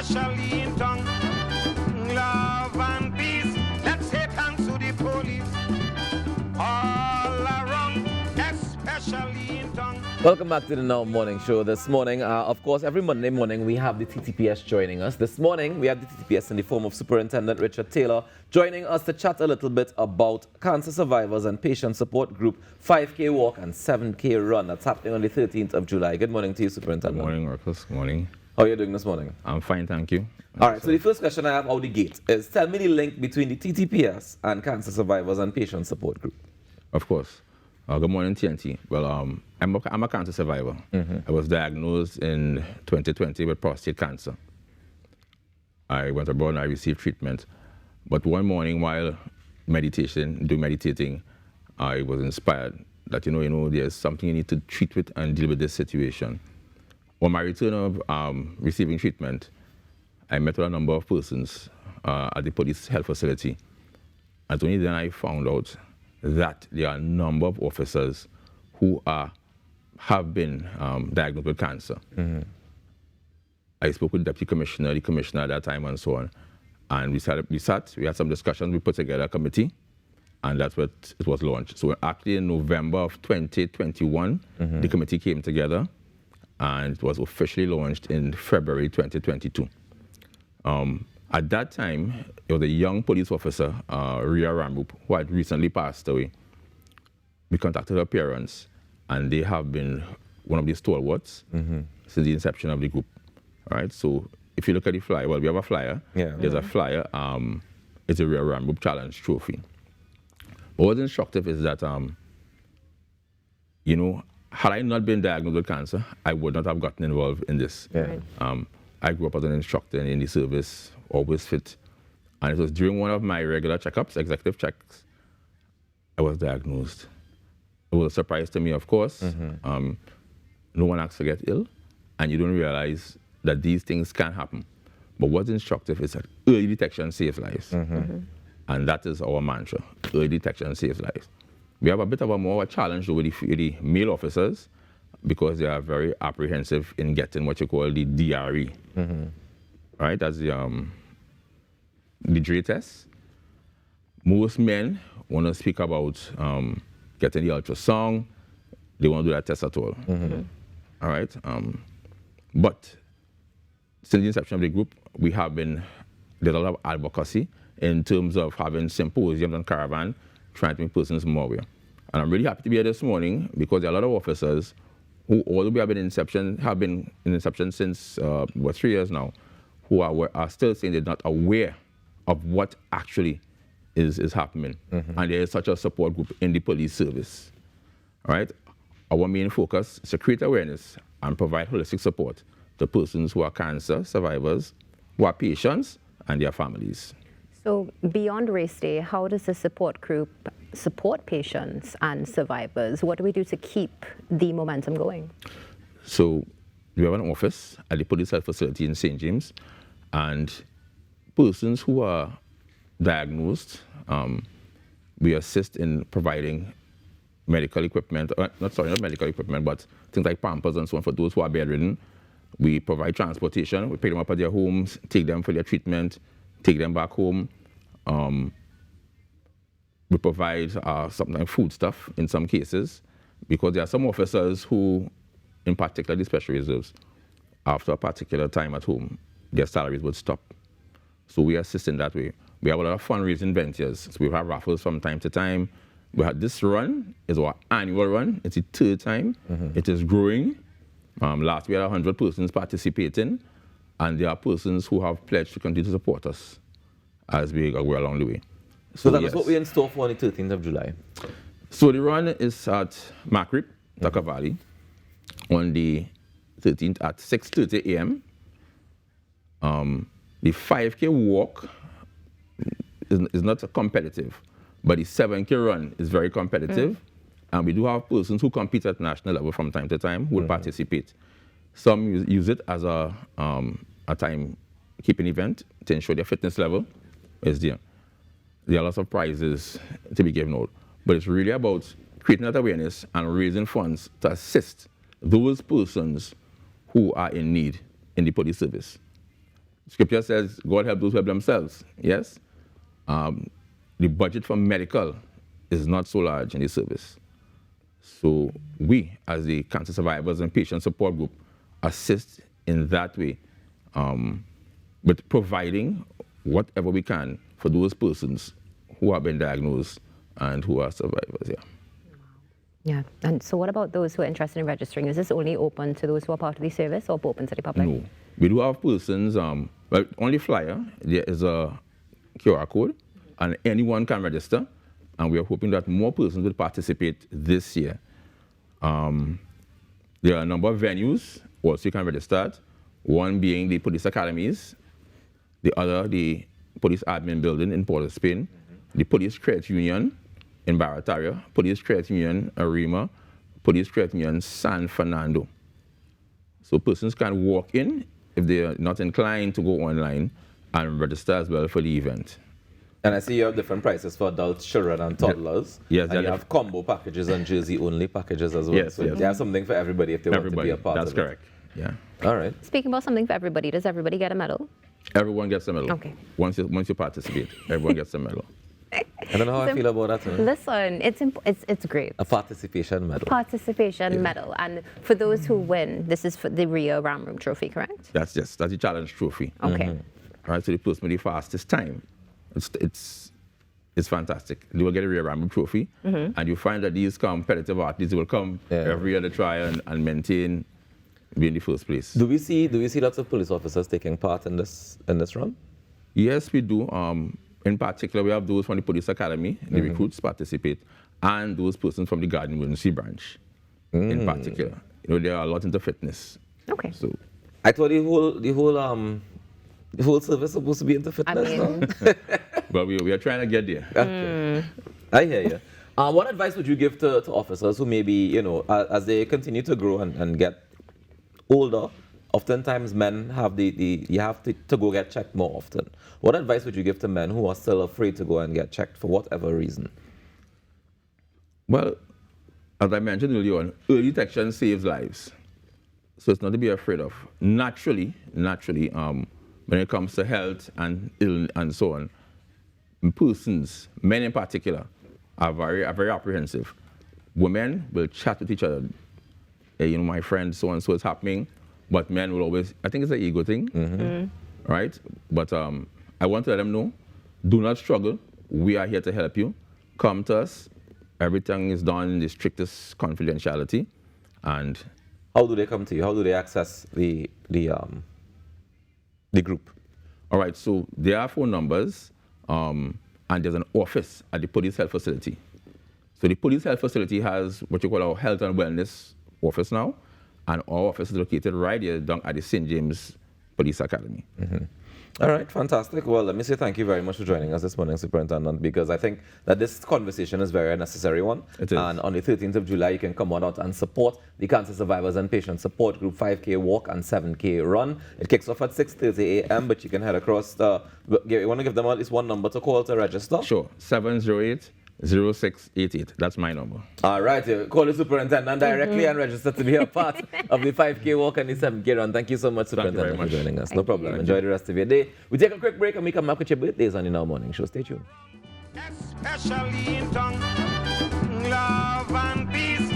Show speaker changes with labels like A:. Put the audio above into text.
A: especially in tongue. Love and peace, let's say thanks to the police. All around, especially in tongue.
B: Welcome back to the Now Morning Show. This morning, of course, every Monday morning we have the TTPS joining us. This morning we have the TTPS in the form of Superintendent Richard Taylor joining us to chat a little bit about Cancer Survivors and Patient Support Group 5K Walk and 7K Run. That's happening on the 13th of July. Good morning to you, Superintendent.
C: Good morning, Marcus. Good morning.
B: How are you doing this morning?
C: I'm fine, thank you.
B: All right, so the first question I have out the gate is, tell me the link between the TTPS and Cancer Survivors and Patient Support Group.
C: Of course. Good morning, TNT. Well, I'm a cancer survivor. I was diagnosed in 2020 with prostate cancer. I went abroad and I received treatment. But one morning while meditating, I was inspired that, there's something you need to treat with and deal with this situation. On my return of receiving treatment, I met with a number of persons at the police health facility. And only then I found out that there are a number of officers who have been diagnosed with cancer. I spoke with the deputy commissioner, the commissioner at that time, and so on. And we had some discussions, we put together a committee, and that's what it was launched. So actually in November of 2021, the committee came together, and it was officially launched in February 2022. At that time, there was a young police officer, Ria Ramrup, who had recently passed away. We contacted her parents, and they have been one of the stalwarts since the inception of the group. All right, so if you look at the flyer, well, we have a flyer. Yeah. There's a flyer. It's a Ria Ramrup Challenge Trophy. But what's instructive is that, had I not been diagnosed with cancer, I would not have gotten involved in this. Yeah. I grew up as an instructor in the service, always fit. And it was during one of my regular checkups, executive checks, I was diagnosed. It was a surprise to me, of course. No one asks to get ill, and you don't realize that these things can happen. But what's instructive is that early detection saves lives. And that is our mantra, early detection saves lives. We have a bit of a more challenge with the male officers, because they are very apprehensive in getting what you call the DRE. Right, that's the Dre test. Most men want to speak about getting the ultrasound. They won't do that test at all. All right, but since the inception of the group, there's a lot of advocacy in terms of having symposiums and caravan trying to make persons more aware. And I'm really happy to be here this morning because there are a lot of officers who, although have been in inception since 3 years now, who are still saying they're not aware of what actually is happening. And there is such a support group in the police service. All right? Our main focus is to create awareness and provide holistic support to persons who are cancer survivors, who are patients, and their families.
D: So beyond Race Day, how does the support group support patients and survivors? What do we do to keep the momentum going?
C: So we have an office at the police health facility in St. James, and persons who are diagnosed, we assist in providing medical equipment, not medical equipment, but things like Pampers and so on for those who are bedridden. We provide transportation, we pick them up at their homes, take them for their treatment, take them back home. We provide something like food stuff in some cases, because there are some officers who, in particular the special reserves, after a particular time at home, their salaries would stop. So we assist in that way. We have a lot of fundraising ventures. So we have raffles from time to time. This run is our annual run. It's the third time. It is growing. Last we had 100 persons participating, and there are persons who have pledged to continue to support us as we go along the way.
B: So that is what we're in store for on the 13th of July.
C: So the run is at Macrip, Tucker Valley, on the 13th at 6:30 a.m. The 5K walk is not competitive, but the 7K run is very competitive. And we do have persons who compete at national level from time to time who will participate. Some use it as a time-keeping event to ensure their fitness level is there. There are lots of prizes to be given out. But it's really about creating that awareness and raising funds to assist those persons who are in need in the police service. Scripture says, God help those who help themselves. Yes? The budget for medical is not so large in the service. So we, as the cancer survivors and patient support group, assist in that way with providing whatever we can for those persons who have been diagnosed and who are survivors.
D: Yeah. And so what about those who are interested in registering? Is this only open to those who are part of the service or open to the public?
C: No. We do have persons, well, on the flyer, there is a QR code, and anyone can register. And we are hoping that more persons will participate this year. There are a number of venues also you can register at, one being the police academies, the other the police admin building in Port of Spain, the police credit union in Barataria, police credit union Arima, police credit union San Fernando. So persons can walk in if they are not inclined to go online and register as well for the event.
B: And I see you have different prices for adults, children, and toddlers.
C: Yes,
B: and you have combo packages and jersey-only packages as well.
C: Yes,
B: so
C: yes.
B: you have something for everybody if they want to be a part
C: that's
B: of it.
C: correct. Yeah.
B: All right.
D: Speaking about something for everybody, does everybody get a medal?
C: Everyone gets a medal.
D: Okay.
C: Once you participate, everyone gets a medal.
B: I don't know how I feel about that.
D: Listen, it's great.
B: A participation medal.
D: Participation medal. And for those who win, this is for the Rio Ramroom Trophy, correct?
C: That's the challenge trophy.
D: Okay.
C: All right, so the person with the fastest time, it's fantastic. They will get a Rear Ramble trophy, and you find that these competitive athletes will come every year to try and maintain being the first place.
B: Do we see lots of police officers taking part in this run?
C: Yes, we do. In particular, we have those from the police academy, the recruits participate, and those persons from the Guardian Emergency branch. In particular, they are a lot into fitness.
D: Okay.
C: So
B: I thought the whole service is supposed to be into fitness. No?
C: but we are trying to get there.
B: Okay. I hear you. What advice would you give to officers who maybe, as they continue to grow and get older, oftentimes men have you have to go get checked more often. What advice would you give to men who are still afraid to go and get checked for whatever reason?
C: Well, as I mentioned earlier on, early detection saves lives. So it's not to be afraid of. Naturally, when it comes to health and illness and so on, persons, men in particular, are very apprehensive. Women will chat with each other. Hey, my friend, so and so is happening. But men will always, I think it's an ego thing, right? But I want to let them know, do not struggle. We are here to help you. Come to us. Everything is done in the strictest confidentiality. And
B: how do they come to you? How do they access the group?
C: All right, so there are phone numbers, and there's an office at the police health facility. So the police health facility has what you call our health and wellness office now, and our office is located right here down at the St. James Police Academy.
B: All right, fantastic. Well, let me say thank you very much for joining us this morning, Superintendent, because I think that this conversation is very necessary one.
C: It is.
B: And on the 13th of July, you can come on out and support the Cancer Survivors and Patient Support Group 5K Walk and 7K Run. It kicks off at 6:30 a.m., but you can head across you want to give them at least one number to call to register?
C: Sure, 708-0688. That's my number.
B: All right, call the Superintendent directly and register to be a part of the 5K Walk and the 7K Run. Thank you so much, Superintendent, for joining us. No problem. Enjoy the rest of your day. We take a quick break and we come back with your birthdays on the Now Morning Show. Stay tuned.
A: Especially in tongue, love and peace.